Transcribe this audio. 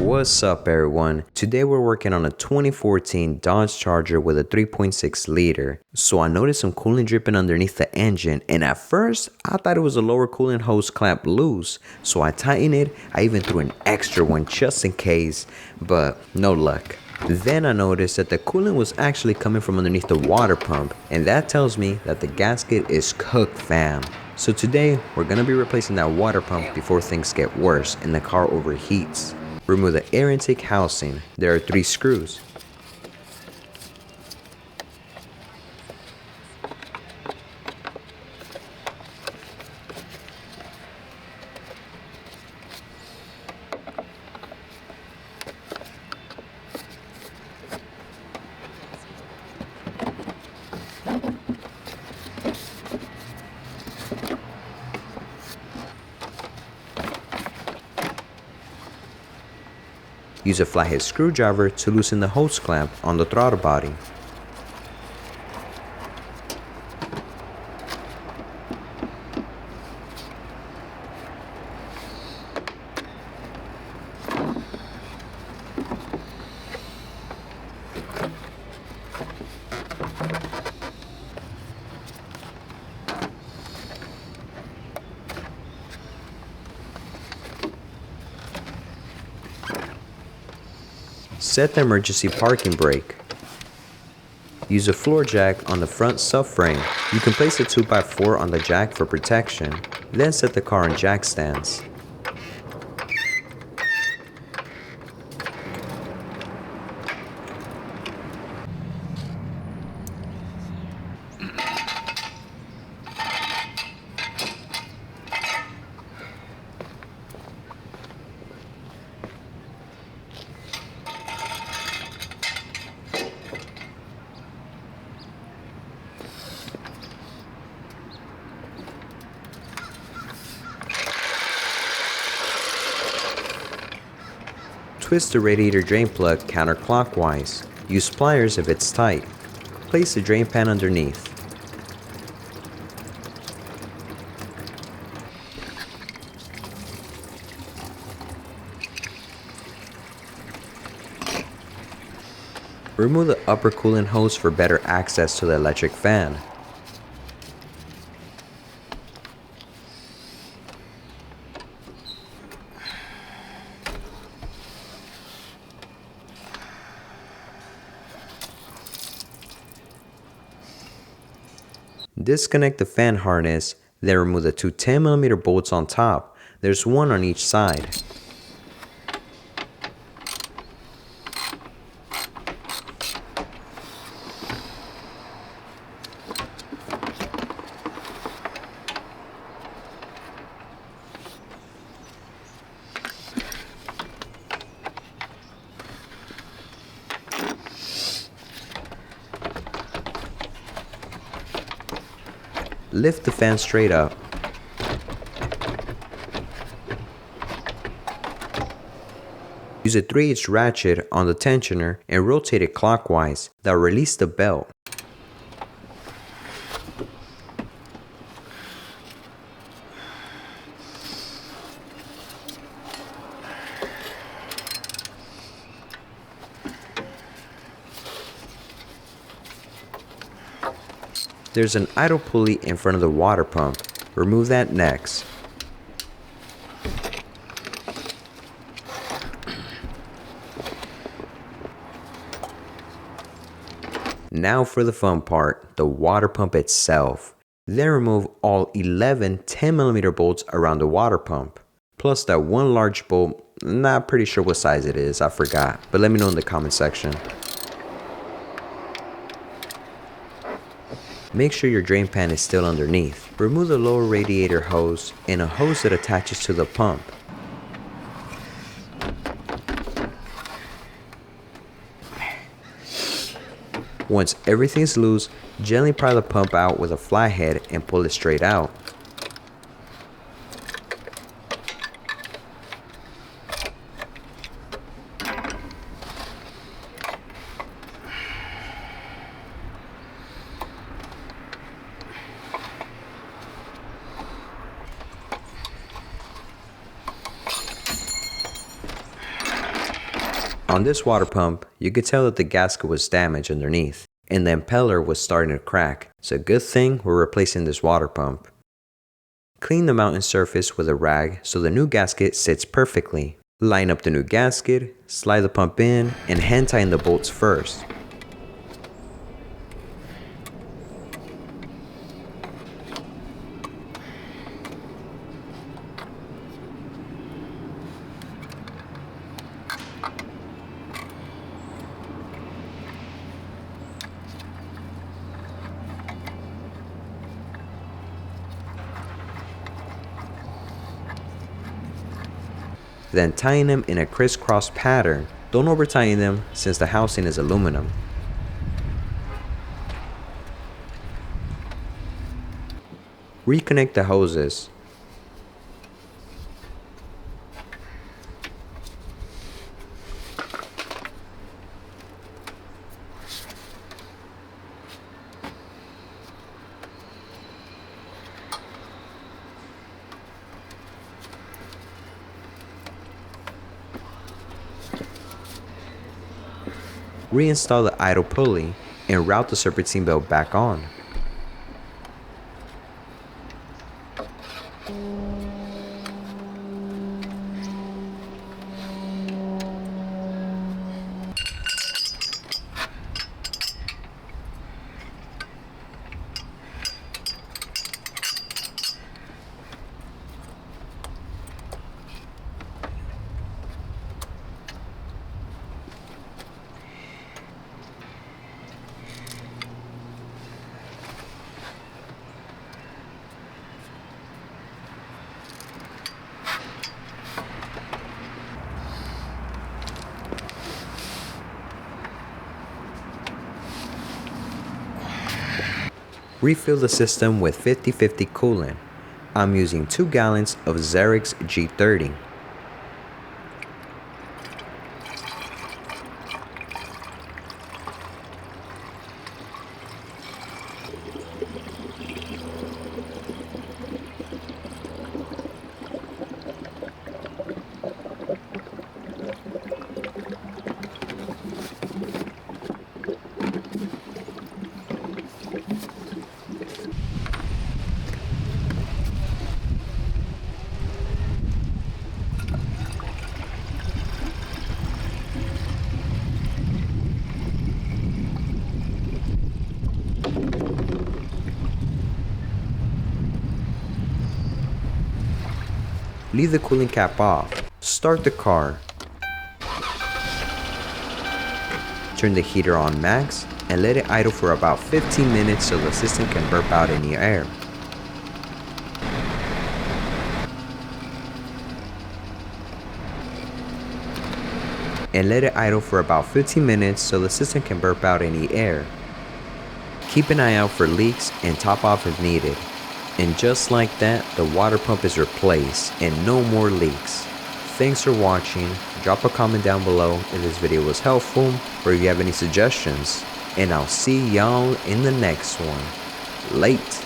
What's up everyone? Today we're working on a 2014 Dodge Charger with a 3.6 liter. So I noticed some coolant dripping underneath the engine, and at first I thought it was a lower coolant hose clamp loose. So I tightened it. I even threw an extra one just in case, but no luck. Then I noticed that the coolant was actually coming from underneath the water pump, and that tells me that the gasket is cooked, fam. So today we're gonna be replacing that water pump before things get worse and the car overheats. Remove the air intake housing. There are 3 screws. Use a flathead screwdriver to loosen the hose clamp on the throttle body. Set the emergency parking brake. Use a floor jack on the front subframe. You can place a 2x4 on the jack for protection. Then set the car on jack stands. Twist the radiator drain plug counterclockwise. Use pliers if it's tight. Place the drain pan underneath. Remove the upper coolant hose for better access to the electric fan. Disconnect the fan harness, then remove the 2 10mm bolts on top. There's one on each side. Lift the fan straight up. Use a 3/8 ratchet on the tensioner and rotate it clockwise. That'll release the belt. There's an idle pulley in front of the water pump. Remove that next. Now for the fun part, the water pump itself. Then remove all 11 10mm bolts around the water pump. Plus that one large bolt, not pretty sure what size it is, I forgot, but let me know in the comment section. Make sure your drain pan is still underneath. Remove the lower radiator hose and a hose that attaches to the pump. Once everything's loose, gently pry the pump out with a flathead and pull it straight out. On this water pump, you could tell that the gasket was damaged underneath, and the impeller was starting to crack, so good thing we're replacing this water pump. Clean the mounting surface with a rag so the new gasket sits perfectly. Line up the new gasket, slide the pump in, and hand tighten the bolts first. Then tighten them in a crisscross pattern. Don't over tighten them since the housing is aluminum. Reconnect the hoses. Reinstall the idle pulley and route the serpentine belt back on. Refill the system with 50/50 coolant. I'm using 2 gallons of Xerix G30. Leave the cooling cap off. Start the car. Turn the heater on max and let it idle for about 15 minutes so the system can burp out any air. And let it idle for about 15 minutes so the system can burp out any air. Keep an eye out for leaks and top off if needed. And just like that, the water pump is replaced and no more leaks. Thanks for watching. Drop a comment down below if this video was helpful or if you have any suggestions. And I'll see y'all in the next one. Late.